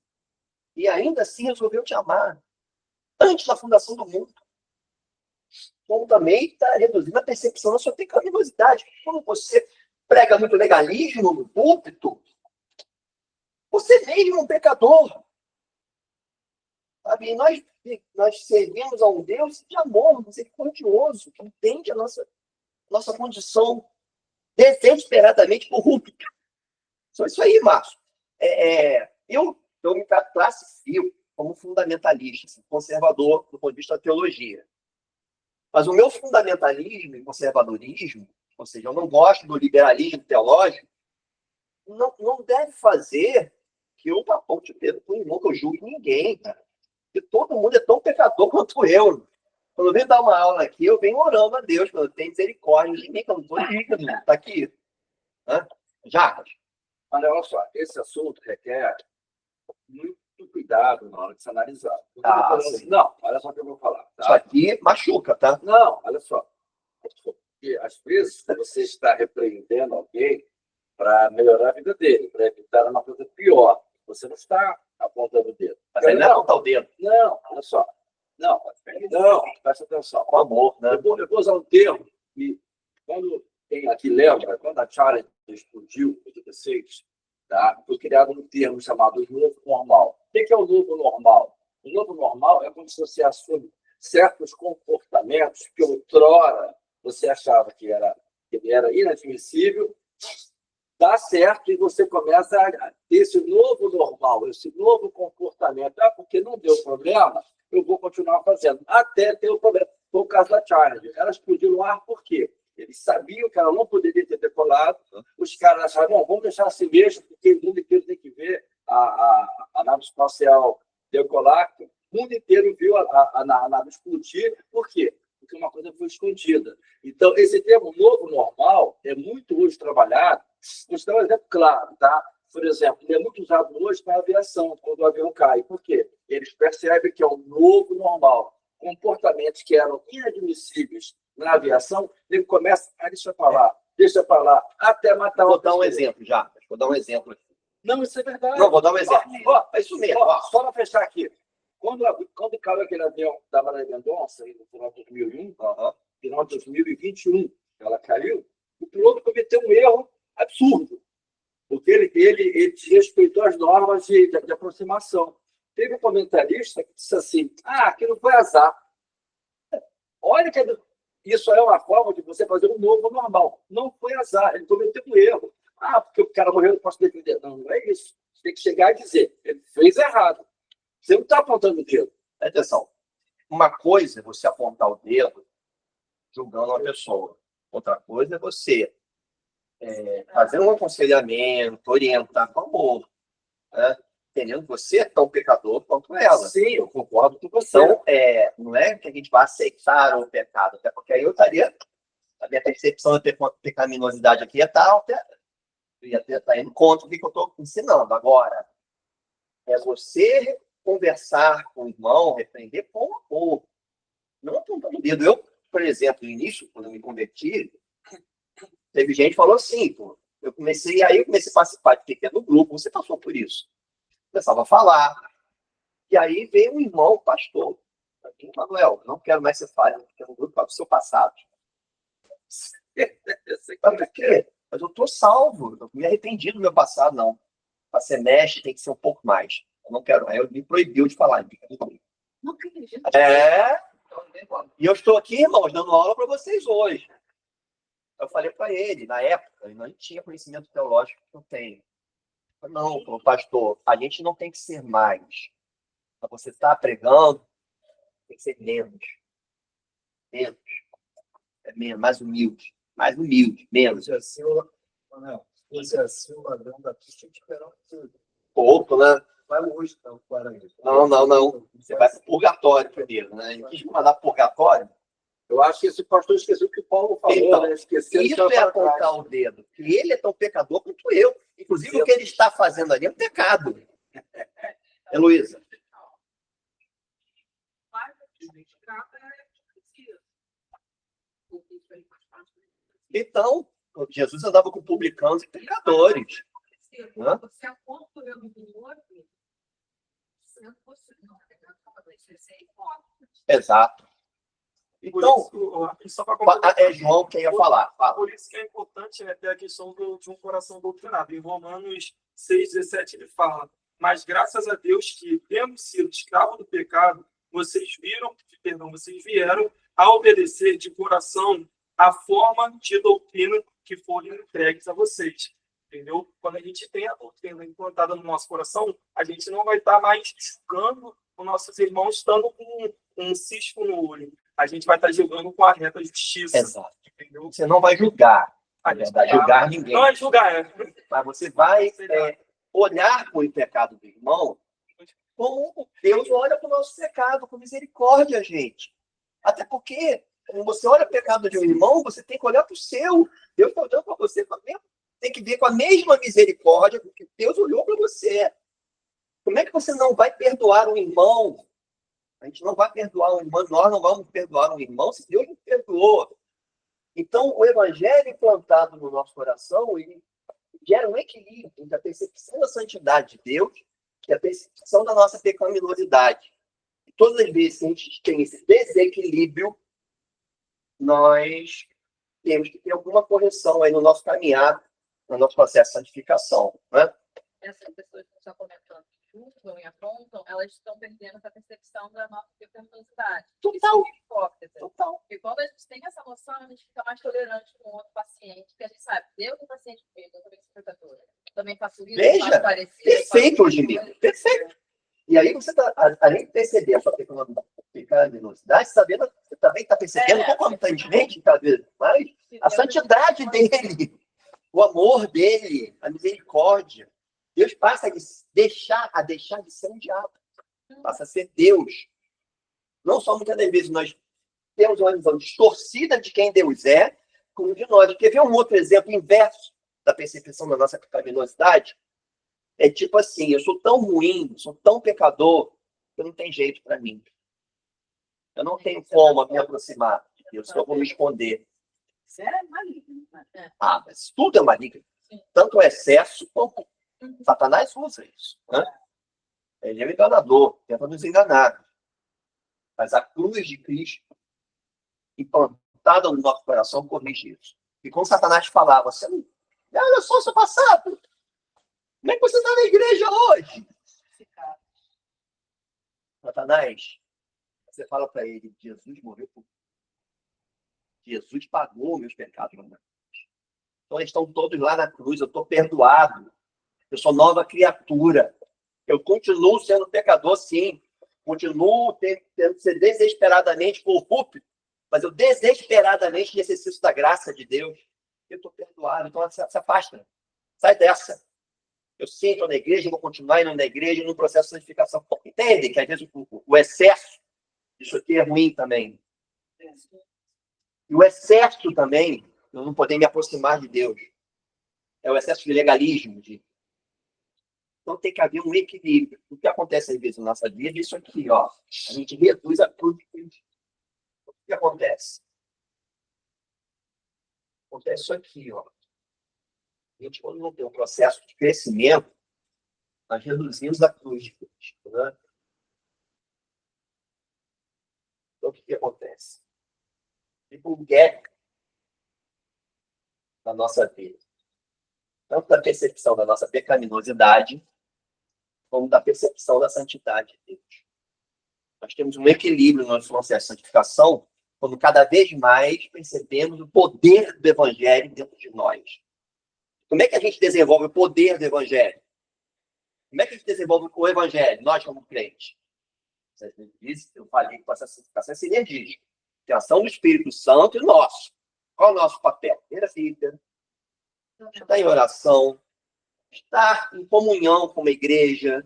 E ainda assim resolveu te amar. Antes da fundação do mundo. Como também está reduzindo a percepção da sua pecaminosidade. Quando você prega muito legalismo no púlpito, você mesmo é um pecador. Sabe? E nós servimos a um Deus de amor, misericordioso, que entende a nossa condição desesperadamente corrupta. Só isso aí, Márcio. Eu me classifico como fundamentalista, assim, conservador do ponto de vista da teologia. Mas o meu fundamentalismo e conservadorismo, ou seja, eu não gosto do liberalismo teológico, não deve fazer que eu aponte o dedo para o irmão, que eu julgue ninguém, cara. Porque todo mundo é tão pecador quanto eu. Quando eu venho dar uma aula aqui, eu venho orando a Deus, quando eu tenho misericórdia de mim, que eu não estou digno. Está aqui. Jacques, Mas olha só, esse assunto requer muito cuidado na hora de se analisar. Ah, sim. Não, olha só o que eu vou falar. Isso Tá? aqui machuca, tá? Não, olha só. Porque, às vezes, você está repreendendo alguém para melhorar a vida dele, para evitar uma coisa pior. Você não está apontando o dedo. Mas aí não é apontar o dedo. Não, olha só. Não, presta atenção. Com amor, né? Eu vou usar um termo que, quando quem aqui lembra, quando a Challenger explodiu em 86, tá? Foi criado um termo chamado novo normal. O que é o novo normal? O novo normal é quando você assume certos comportamentos que outrora você achava que era inadmissível, dá certo e você começa a ter esse novo normal, esse novo comportamento. Ah, porque não deu problema, eu vou continuar fazendo, até ter o problema. Foi o caso da Challenger. Ela explodiu no ar por quê? Eles sabiam que ela não poderia ter decolado, os caras acharam, não, vamos deixar assim mesmo, porque o mundo inteiro tem que ver a nave espacial decolar. O mundo inteiro viu a nave explodir. Por quê? Porque uma coisa foi escondida. Então, esse termo novo normal é muito hoje trabalhado. Vou dar um exemplo claro, tá? Por exemplo, ele é muito usado hoje na aviação, quando o avião cai. Por quê? Eles percebem que é um novo normal. Comportamentos que eram inadmissíveis na aviação, ele começa a deixa para lá, até matar Vou dar um exemplo já. Vou dar um exemplo. Não, isso é verdade. Não, vou dar um exemplo. Ó, É isso mesmo. ó, só para fechar aqui. Quando caiu aquele avião da Maria Mendonça, no final de 2001, final de 2021, ela caiu, o piloto cometeu um erro absurdo, porque ele desrespeitou as normas de aproximação. Teve um comentarista que disse assim, aquilo foi azar. Olha que isso é uma forma de você fazer um novo normal. Não foi azar, ele cometeu um erro. Porque o cara morreu, eu não posso defender. Não, não é isso. Você tem que chegar e dizer, ele fez errado. Você não está apontando o dedo. Atenção. Uma coisa é você apontar o dedo julgando uma pessoa. Outra coisa é você fazer um aconselhamento, orientar com amor. Né? Entendendo que você é tão pecador quanto ela. Sim, eu concordo com você. Então, não é que a gente vai aceitar o pecado, até porque aí eu estaria, a minha percepção de pecaminosidade aqui ia estar indo contra o que eu estou ensinando. Agora, é você conversar com o irmão, repreender com amor, não apontando o dedo. Eu, por exemplo, no início, quando eu me converti, teve gente que falou assim, pô, eu comecei a participar de pequeno grupo, você passou por isso. Começava a falar. E aí veio um irmão, pastor, Manuel, não quero mais que você fale, porque é um grupo para o seu passado. Mas por quê? Mas eu estou salvo, eu me arrependi do meu passado, não. Para ser mestre tem que ser um pouco mais. Eu não quero. Aí eu me proibiu de falar. Não acredito. E eu estou aqui, irmãos, dando aula para vocês hoje. Eu falei para ele, na época, ele não tinha conhecimento teológico que eu tenho. Não, pastor, a gente não tem que ser mais. Para você estar pregando, tem que ser menos. Menos. É menos, mais humilde. Mais humilde, menos. Se fosse assim, o ladrão da pista tinha que esperar tudo. Pouco, né? Vai longe, então, para isso. Não. Você vai para o purgatório primeiro, né? Ele quis me mandar para o purgatório. Eu acho que esse pastor esqueceu o que o Paulo falou, Então, né? Esqueceu isso é apontar o dedo. Que ele é tão pecador quanto eu. Inclusive, o que ele está fazendo ali é um pecado. Heloísa. Então, Jesus andava com publicanos e pecadores. Hã? Você aponta o dedo do outro, sendo você não Exato. Então, só para completar, é João quem ia falar. Fala. por isso que é importante, né, ter a questão de um coração doutrinado. Em Romanos 6,17 ele fala, mas graças a Deus que, tendo sido escravo do pecado, vocês vieram a obedecer de coração a forma de doutrina que foram entregues a vocês. Entendeu? Quando a gente tem a doutrina implantada no nosso coração, a gente não vai estar mais julgando os nossos irmãos estando com um cisco no olho. A gente vai estar julgando com a reta justiça. Exato. Entendeu? Você não vai julgar. A Na gente verdade, julgar ninguém. não é julgar, Mas você vai olhar para o pecado do irmão como Deus olha para o nosso pecado, com misericórdia, gente. Até porque, quando você olha o pecado de um irmão, você tem que olhar para o seu. Deus está olhando para você também. tem que ver com a mesma misericórdia que Deus olhou para você. Como é que você não vai perdoar um irmão? A gente não vai perdoar um irmão, nós não vamos perdoar um irmão se Deus nos perdoou. Então, o evangelho implantado no nosso coração, ele gera um equilíbrio entre a percepção da santidade de Deus e a percepção da nossa pecaminosidade. E todas as vezes que a gente tem esse desequilíbrio, nós temos que ter alguma correção aí no nosso caminhar, no nosso processo de santificação, né? Essas pessoas que estão comentando que julgam e apontam, elas estão perdendo essa percepção da nossa pecaminosidade. Total. Isso é hipócrita. Total. Porque quando a gente tem essa noção, a gente fica mais tolerante com o outro paciente, porque a gente sabe, Deus é paciente comigo, eu também sou pecadora. Eu também faço isso, Veja, faço parecido. Perfeito, Ludmila. Perfeito. E aí você está, além de perceber a sua pecaminosidade, você também está percebendo concomitantemente, cada vez mais, a santidade dele, o amor dele, a misericórdia. Deus passa a deixar de ser um diabo, passa a ser Deus. Não só muitas das vezes nós temos uma visão distorcida de quem Deus é, como de nós. Quer ver um outro exemplo inverso da percepção da nossa pecaminosidade? É tipo assim, eu sou tão ruim, sou tão pecador, que não tem jeito para mim. Eu não tenho como me aproximar de Deus, eu vou me esconder. Isso é maligno. Ah, mas tudo é maligno. Tanto o excesso como Satanás usa isso. Né? Ele é um enganador, tenta nos enganar. Mas a cruz de Cristo, implantada no nosso coração, corrige isso. E como Satanás falava, você não... olha só o seu passado. Como é que você está na igreja hoje? Satanás, você fala para ele, Jesus morreu por... Jesus pagou meus pecados. Então eles estão todos lá na cruz, eu estou perdoado. Eu sou nova criatura. Eu continuo sendo pecador, sim. Continuo tendo que ser desesperadamente corrupto, mas eu desesperadamente necessito da graça de Deus. Eu estou perdoado. Então se afasta. Sai dessa. Eu sim estou na igreja, vou continuar indo na igreja no processo de santificação. Entende que às vezes o excesso, isso aqui é ruim também. E o excesso também, eu não poder me aproximar de Deus. É o excesso de legalismo. Então tem que haver um equilíbrio. O que acontece às vezes na nossa vida é isso aqui, ó. A gente reduz a cruz de Cristo. O que acontece? Acontece isso aqui, ó. A gente, quando não tem um processo de crescimento, nós reduzimos a cruz de Cristo, né? Então o que acontece? Fica um gap na nossa vida. Tanto da percepção da nossa pecaminosidade, como da percepção da santidade de Deus. Nós temos um equilíbrio no nosso processo de santificação, quando cada vez mais percebemos o poder do Evangelho dentro de nós. Como é que a gente desenvolve o poder do Evangelho? Como é que a gente desenvolve o Evangelho, nós como crentes? Eu falei que passa essa sinergia. Tem a ação do Espírito Santo e nosso. Qual é o nosso papel? Ter a vida, estar em oração, estar em comunhão com uma igreja,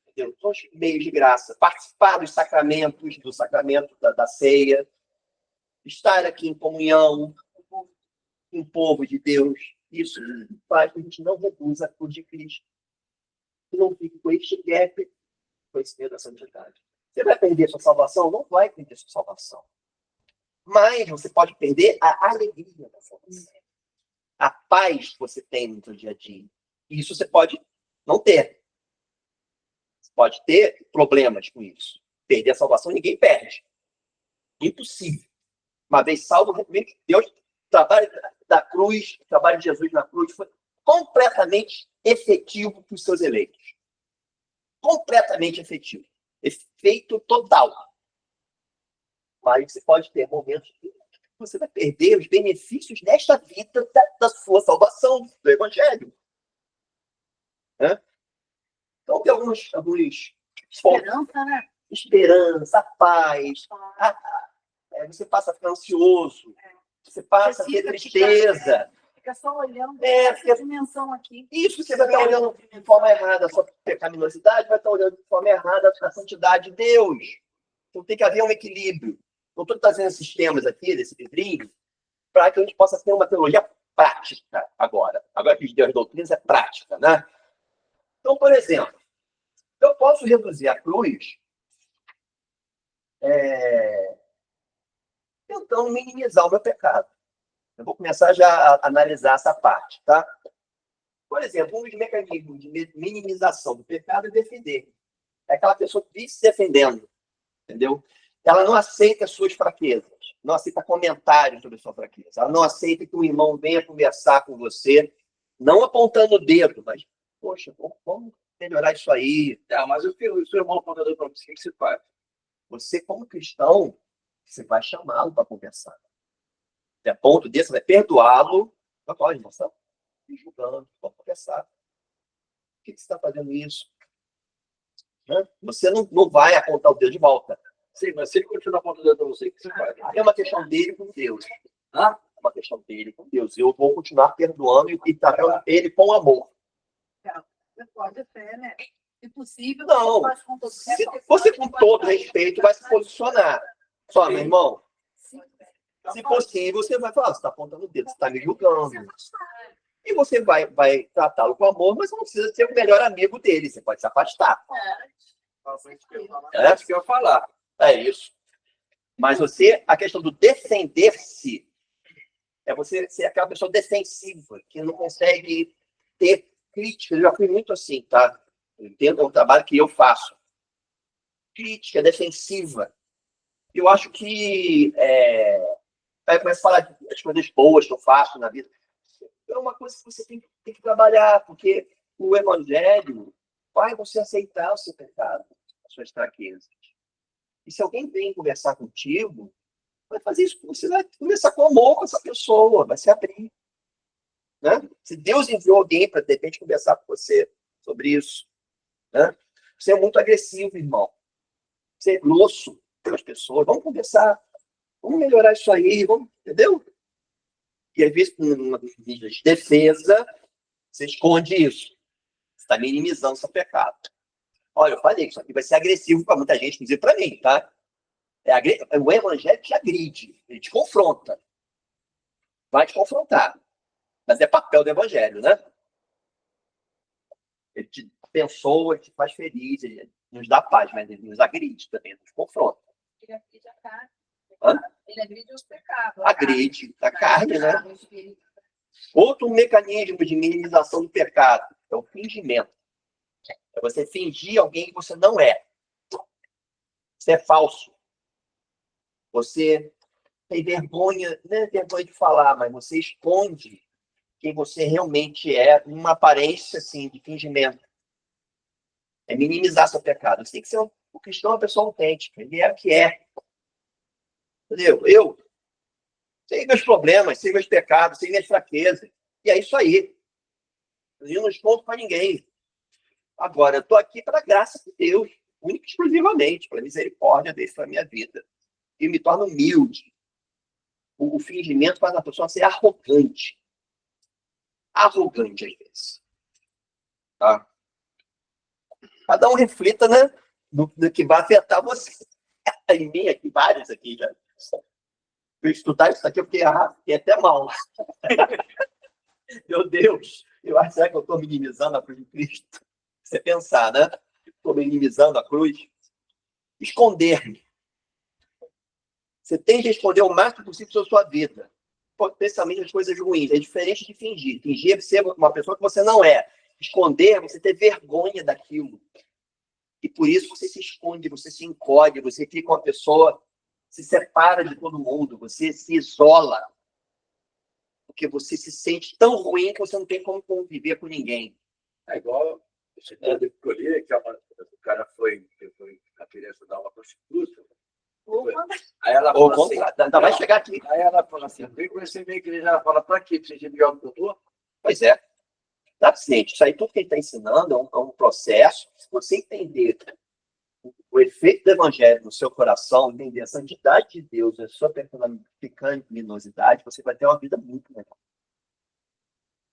entendeu? São os meios de graça. Participar dos sacramentos, do sacramento da ceia, estar aqui em comunhão com o povo de Deus. Isso faz que a gente não reduza a cruz de Cristo. E não fique com este gap, conhecimento da santidade. Você vai perder sua salvação? Não vai perder sua salvação. Mas você pode perder a alegria da salvação. A paz que você tem no seu dia a dia. Isso você pode não ter. Você pode ter problemas com isso. Perder a salvação, ninguém perde. Impossível. Uma vez salvo, Deus, o trabalho da cruz, o trabalho de Jesus na cruz foi completamente efetivo para os seus eleitos. Completamente efetivo. Efeito total. Mas você pode ter momentos que você vai perder os benefícios desta vida da sua salvação, do Evangelho. Então, tem alguns Esperança, né? esperança, paz. Você passa a ficar ansioso. Você passa a ter tristeza. Fica só olhando Fica... essa dimensão aqui. Isso, você vai estar olhando de forma errada a sua pecaminosidade, vai estar olhando de forma errada a santidade de Deus. Então tem que haver um equilíbrio. Não estou trazendo esses temas aqui, desse livrinho, para que a gente possa ter uma teologia prática agora. Agora que a gente deu as doutrinas, é prática, né? Então, por exemplo, eu posso reduzir a cruz tentando minimizar o meu pecado. Eu vou começar já a analisar essa parte, tá? Por exemplo, um dos mecanismos de minimização do pecado é defender. É aquela pessoa que vive se defendendo, entendeu? Ela não aceita as suas fraquezas, não aceita comentários sobre a sua fraqueza. Ela não aceita que um irmão venha conversar com você, não apontando o dedo, mas, poxa, vamos melhorar isso aí. Mas o seu irmão contador para você, o que você faz? Você, como cristão, você vai chamá-lo para conversar. A ponto desse, vai perdoá-lo. Olha, irmão, você está me julgando, vamos conversar. Por que você está fazendo isso? Você não vai apontar o dedo de volta. Sim, mas se ele continuar apontando o dedo para você, o que você faz? É uma questão dele com Deus. É uma questão dele com Deus. Eu vou continuar perdoando e tratando ele com amor. Você pode até, né? Se possível, Não. Você, com todo respeito, vai se posicionar. Só, meu irmão, se possível, você vai falar, você está apontando o dedo, você está me julgando. E você vai tratá-lo com amor, mas não precisa ser o melhor amigo dele. Você pode se afastar. É isso que eu ia falar. É isso. Mas a questão do defender-se, é você ser aquela pessoa defensiva, que não consegue ter crítica. Eu já fui muito assim, tá? Entendo, é um trabalho que eu faço. Crítica defensiva. Eu acho que aí eu começo a falar das coisas boas que eu faço na vida. É uma coisa que você tem que trabalhar, porque o evangelho vai você aceitar o seu pecado, as suas fraquezas. E se alguém vem conversar contigo, vai fazer isso, você vai conversar com amor com essa pessoa, vai se abrir. Né? Se Deus enviou alguém para, de repente, conversar com você sobre isso. Né? Você é muito agressivo, irmão. Você é grosso com as pessoas. Vamos conversar. Vamos melhorar isso aí. Vamos, entendeu? E às vezes, numa medida de defesa, você esconde isso. Você está minimizando seu pecado. Olha, eu falei que isso aqui vai ser agressivo para muita gente, inclusive para mim, tá? O evangelho te agride, ele te confronta. Vai te confrontar. Mas é papel do evangelho, né? Ele te abençoa, ele te faz feliz, ele nos dá paz, mas ele nos agride também, nos confronta. Ele agride a carne. Hã? Ele agride os pecados. Agride a carne, né? Outro mecanismo de minimização do pecado é o fingimento. É você fingir alguém que você não é. Você é falso. Você tem vergonha, não é vergonha de falar, mas você esconde quem você realmente é, numa aparência assim, de fingimento. É minimizar seu pecado. Você tem que ser um cristão, uma pessoa autêntica. Ele é o que é. Entendeu? Eu sei meus problemas, sei meus pecados, sei minhas fraquezas. E é isso aí. Eu não escondo para ninguém. Agora, eu estou aqui para a graça de Deus, única e exclusivamente, para a misericórdia dele para a minha vida. E me torna humilde. O fingimento faz a pessoa ser arrogante. Arrogante, às vezes. Tá? Cada um reflita, né, no que vai afetar você. Em mim aqui, vários aqui já. Eu estudar isso aqui, eu fiquei até mal. Meu Deus, eu acho que eu estou minimizando a cruz de Cristo. Você pensar, né? Estou minimizando a cruz. Esconder-me. Você tem que responder o máximo possível sobre a sua vida. Especialmente as coisas ruins. É diferente de fingir. Fingir é ser uma pessoa que você não é. Esconder é você ter vergonha daquilo. E por isso você se esconde, você se encolhe, você fica uma pessoa, se separa de todo mundo, você se isola. Porque você se sente tão ruim que você não tem como conviver com ninguém. É igual esse cara de colher, que o cara foi querer ajudar uma prostituta. Aí ela falou assim, ainda vai chegar aqui. Aí ela falou assim, vem conhecer minha igreja. Ela fala, para quê? Precisa de melhor do que eu tô? Pois é. Tá ciente. Isso aí tudo que ele está ensinando é um processo. Se você entender o efeito do evangelho no seu coração, entender a santidade de Deus, a sua pecaminosidade, você vai ter uma vida muito melhor.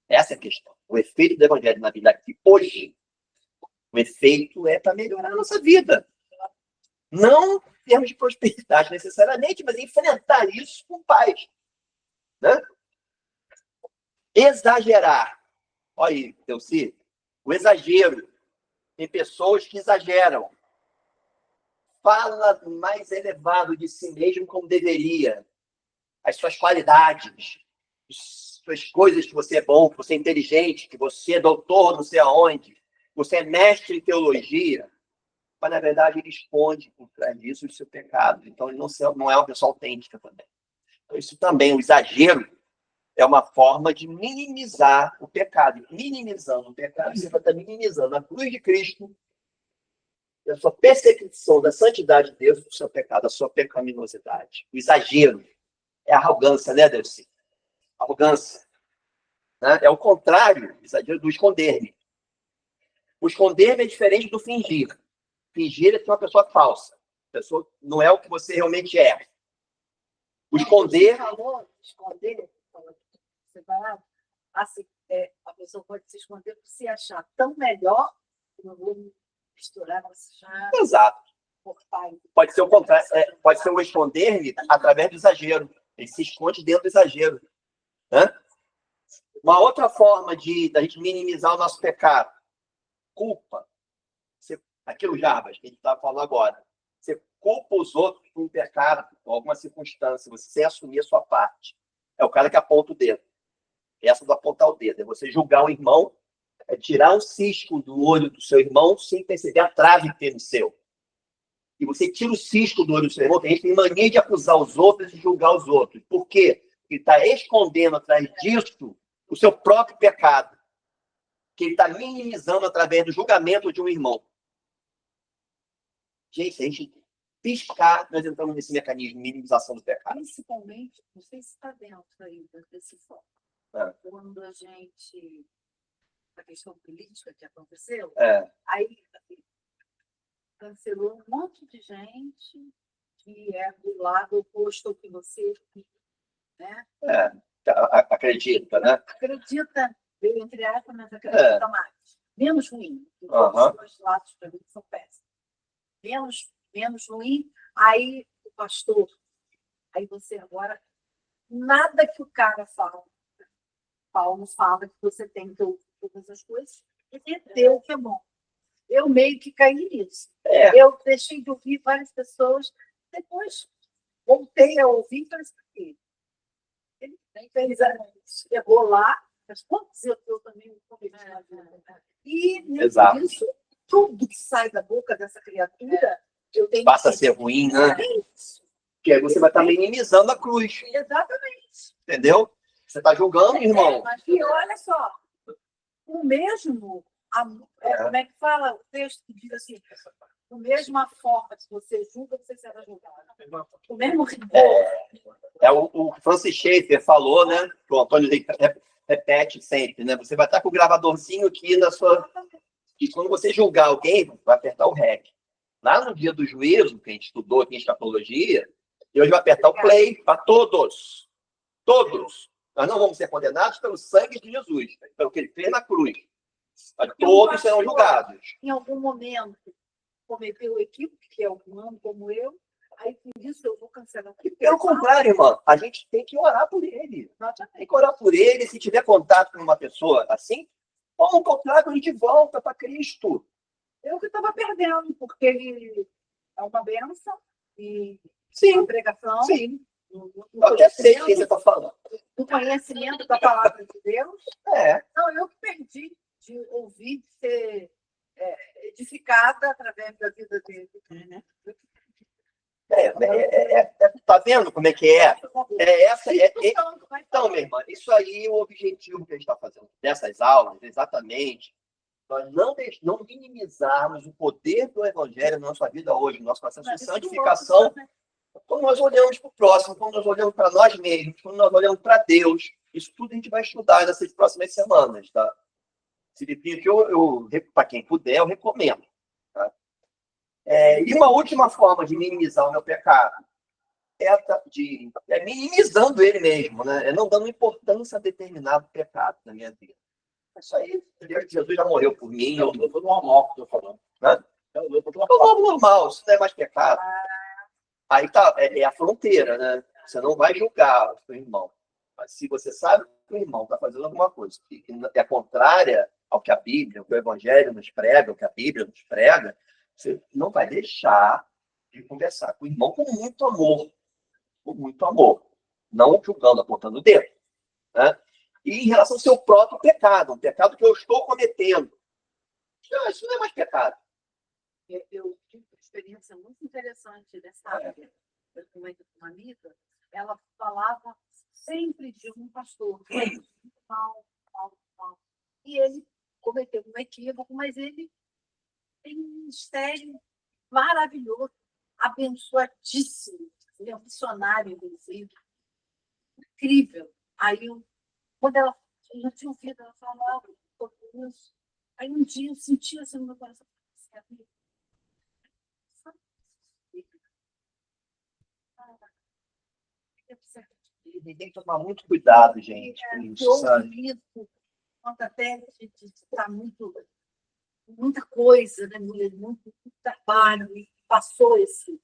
Essa é a questão. O efeito do evangelho na vida aqui hoje, o efeito é para melhorar a nossa vida. Não em termos de prosperidade necessariamente, mas enfrentar isso com paz. Né? Exagerar. Olha aí, Delci, o exagero. Tem pessoas que exageram. Fala mais elevado de si mesmo como deveria. As suas qualidades, as suas coisas que você é bom, que você é inteligente, que você é doutor não sei aonde, que você é mestre em teologia. Mas, na verdade, ele esconde por trás disso o seu pecado. Então, ele não é uma pessoa autêntica também. Então, isso também, o exagero, é uma forma de minimizar o pecado. Minimizando o pecado, você vai estar minimizando a cruz de Cristo, a sua persecução da santidade de Deus, do seu pecado, a sua pecaminosidade. O exagero é arrogância, né, Deus? Arrogância. Né? É o contrário, o exagero do esconder-me. O esconder-me é diferente do fingir. Fingir é ser uma pessoa falsa. A pessoa não é o que você realmente é. O esconder... Você falou, esconder, separado, assim, a pessoa pode se esconder por se achar tão melhor, não vou misturar, você já Exato. cortar. Pode ser o contrário. Pode ser o esconder-me através do exagero. Ele se esconde dentro do exagero. Né? Uma outra forma da gente minimizar o nosso pecado. Culpa. Aquilo, Jarbas, que a gente estava falando agora. Você culpa os outros por um pecado, por alguma circunstância, você sem assumir a sua parte. É o cara que aponta o dedo. Essa do apontar o dedo. É você julgar o irmão, é tirar um cisco do olho do seu irmão sem perceber a trave que tem no seu. E você tira o cisco do olho do seu irmão, a gente tem mania de acusar os outros e julgar os outros. Por quê? Porque ele está escondendo atrás disso o seu próprio pecado. Que ele está minimizando através do julgamento de um irmão. Gente, se a gente piscar, nós entramos nesse mecanismo de minimização do pecado. Principalmente, não sei se está dentro aí desse foco. Quando a gente, a questão política que aconteceu, aí cancelou um monte de gente que é do lado oposto ao que você, né? Acredita, né? Acredita, entre aspas, mas acredita mais. Menos ruim. Os dois lados, para mim, são péssimos. Menos ruim, aí o pastor, aí você agora, nada que o cara fala, Paulo fala que você tem que ouvir todas as coisas, e ter o que é bom. Eu meio que caí nisso. Eu deixei de ouvir várias pessoas, depois voltei a ouvir e falei assim, ele fez chegou lá, mas quantos eu também cometi na vida. E isso, tudo que sai da boca dessa criatura, eu tenho passa a ser ruim, né? Porque aí você vai estar minimizando a cruz. Exatamente. Entendeu? Você está julgando, irmão. E olha só, o mesmo, como é que fala o texto que diz assim, da mesma forma que você julga, você será julgado. O mesmo rigor. O Francis Schaeffer falou, né? Que o Antônio repete sempre, né? Você vai estar com o gravadorzinho aqui na sua... E quando você julgar alguém, vai apertar o REC. Lá no dia do juízo, que a gente estudou aqui em escatologia, Deus vai apertar o play para todos. Todos. Nós não vamos ser condenados pelo sangue de Jesus, pelo que ele fez na cruz. Mas todos serão julgados. Em algum momento, cometeu equívoco, que é humano como eu, aí por isso eu vou cancelar. Pelo contrário, irmão, a gente tem que orar por ele. Tem que orar por ele. Se tiver contato com uma pessoa assim, vamos encontrar ele de volta para Cristo. Eu que estava perdendo, porque ele é uma bênção e sim, uma pregação. Sim. Eu até sei o que você está falando. Do conhecimento da palavra de Deus. Não, eu que perdi de ouvir, de ser edificada através da vida dele. Tá vendo como é que é? Então, minha irmã, isso aí é o objetivo que a gente está fazendo dessas aulas, exatamente. Nós não minimizarmos o poder do Evangelho na nossa vida hoje, no nosso processo de santificação. Quando nós olhamos para o próximo, quando nós olhamos para nós mesmos, quando nós olhamos para Deus, isso tudo a gente vai estudar nessas próximas semanas, tá? Esse livrinho que para quem puder, eu recomendo. Tá? E uma última forma de minimizar o meu pecado é minimizando ele mesmo, né? É não dando importância a determinado pecado na minha vida. Isso aí, Jesus já morreu por mim. É o novo normal que eu estou falando. Né? É o novo normal, isso não é mais pecado. Aí tá, é a fronteira, né? Você não vai julgar o seu irmão. Mas se você sabe que o irmão está fazendo alguma coisa que é contrária ao que a Bíblia, o que o Evangelho nos prega, o que a Bíblia nos prega, você não vai deixar de conversar com o irmão com muito amor. Com muito amor. Não julgando, apontando o dedo. Né? E em relação ao seu próprio pecado, um pecado que eu estou cometendo. Isso não é mais pecado. Eu tive uma experiência muito interessante dessa área. Eu comentei com uma amiga, ela falava sempre de um pastor. Mal. E ele cometeu um equívoco, mas ele tem um ministério maravilhoso, abençoadíssimo. Ele é um missionário, inclusive. Incrível. Aí, quando ela já tinha ouvido, ela falava sobre isso. Aí um dia eu senti assim no meu coração. Tem que tomar muito cuidado, gente, com isso, sabe? Isso, conta até de estar muita coisa, né? Muito trabalho, e passou esse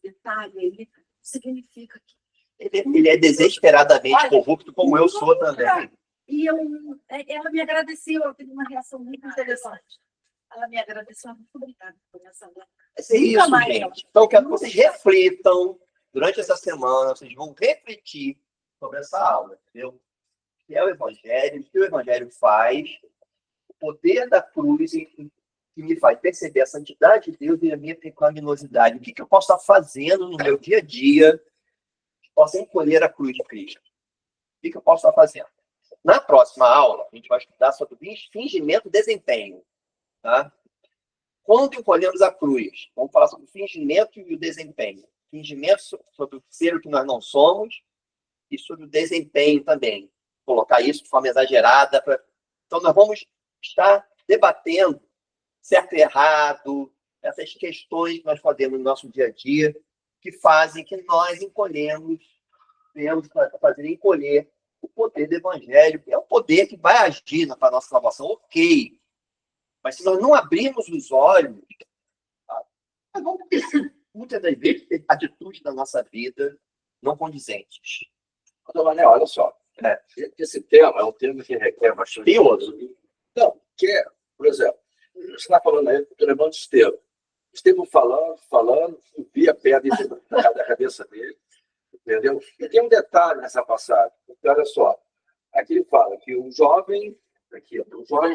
detalhe aí, significa que. Ele é desesperadamente corrupto, como eu sou também. E ela me agradeceu, eu tive uma reação muito interessante. Ela me agradeceu, muito obrigada por essa. É isso, gente. Então, eu quero que vocês reflitam durante essa semana, vocês vão refletir sobre essa aula, entendeu? O que é o Evangelho, o que o Evangelho faz, o poder da cruz que me faz perceber a santidade de Deus e a minha pecaminosidade. O que eu posso estar fazendo no meu dia a dia que possa encolher a cruz de Cristo? O que eu posso estar fazendo? Na próxima aula, a gente vai estudar sobre fingimento e desempenho. Tá? Quando encolhemos a cruz, vamos falar sobre o fingimento e o desempenho. Fingimento sobre ser o que nós não somos e sobre o desempenho também. Colocar isso de forma exagerada. Então, nós vamos estar debatendo certo e errado, essas questões que nós fazemos no nosso dia a dia, que fazem que nós encolhemos, temos para fazer encolher o poder do Evangelho, que é o poder que vai agir para a nossa salvação, ok. Mas se nós não abrirmos os olhos, nós vamos ter, muitas das vezes, atitudes da nossa vida não condizentes. Mané, olha só. Esse tema é um tema que requer bastante. Tem outro. Não, que é, por exemplo, você está falando aí do irmão de Estevão. Estevão falando, subia a pedra da cabeça dele, entendeu? E tem um detalhe nessa passagem, porque olha só, aqui ele fala que um jovem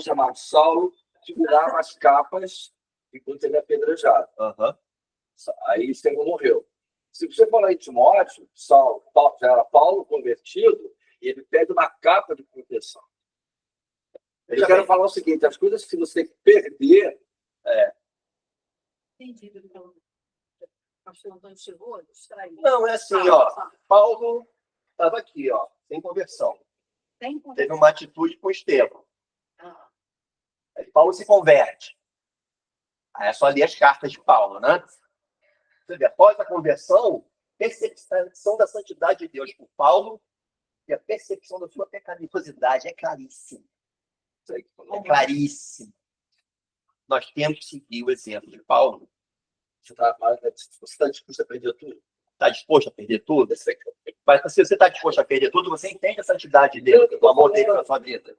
chamado Saulo segurava as capas enquanto ele é apedrejado. Aí Estevão morreu. Se você falar em Timóteo, já era Paulo convertido, e ele pede uma capa de proteção. Eu quero falar o seguinte, as coisas que você tem que perder... Entendi, então. O pastor Antônio chegou, distraído. Não, é assim, ó. Paulo estava aqui, ó, sem conversão. Teve uma atitude com Estevão. Aí Paulo se converte. Aí é só ler as cartas de Paulo, né? Você vê, após a conversão, percepção da santidade de Deus por Paulo e a percepção da sua pecaminosidade é claríssima. É claríssimo. Nós temos que seguir o exemplo de Paulo. Você está disposto a perder tudo? Está disposto a perder tudo? Mas se você está disposto a perder tudo, você entende a santidade dele, o amor dele na sua vida.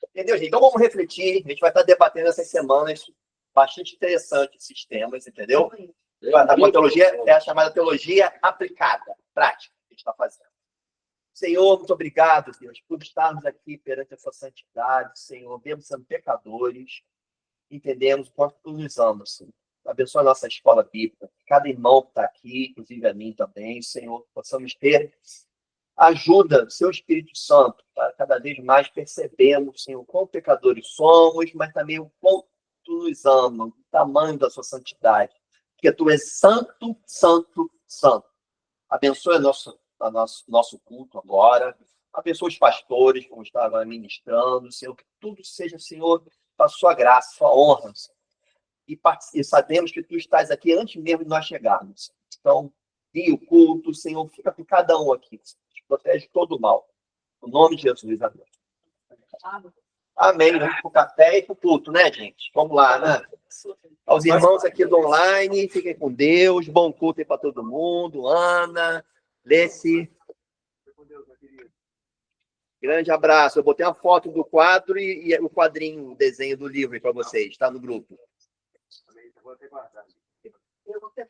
Entendeu, gente? Então vamos refletir. A gente vai estar debatendo essas semanas bastante interessantes esses temas, entendeu? A teologia é a chamada teologia aplicada, prática, que a gente está fazendo. Senhor, muito obrigado, Deus, por estarmos aqui perante a sua santidade, Senhor, mesmo sendo pecadores, entendemos o quanto tu nos amas, Senhor. Abençoa a nossa escola bíblica, cada irmão que está aqui, inclusive a mim também, Senhor, possamos ter ajuda do seu Espírito Santo para cada vez mais percebermos, Senhor, quão pecadores somos, mas também o quanto tu nos ama, o tamanho da sua santidade, porque tu és santo, santo, santo. Abençoa nosso culto agora. Abençoa os pastores que vão estar agora ministrando, Senhor, que tudo seja, Senhor, para a sua graça, sua honra, Senhor. E sabemos que tu estás aqui antes mesmo de nós chegarmos. Então, guia o culto, Senhor, fica com cada um aqui, Senhor. Te protege todo o mal. No nome de Jesus, amém. Amém. Vamos para o café e para o culto, né, gente? Vamos lá, né? Aos irmãos aqui do online, fiquem com Deus. Bom culto aí para todo mundo. Ana, Leci. Grande abraço. Eu botei uma foto do quadro e o quadrinho, o desenho do livro para vocês. Está no grupo. Eu vou ter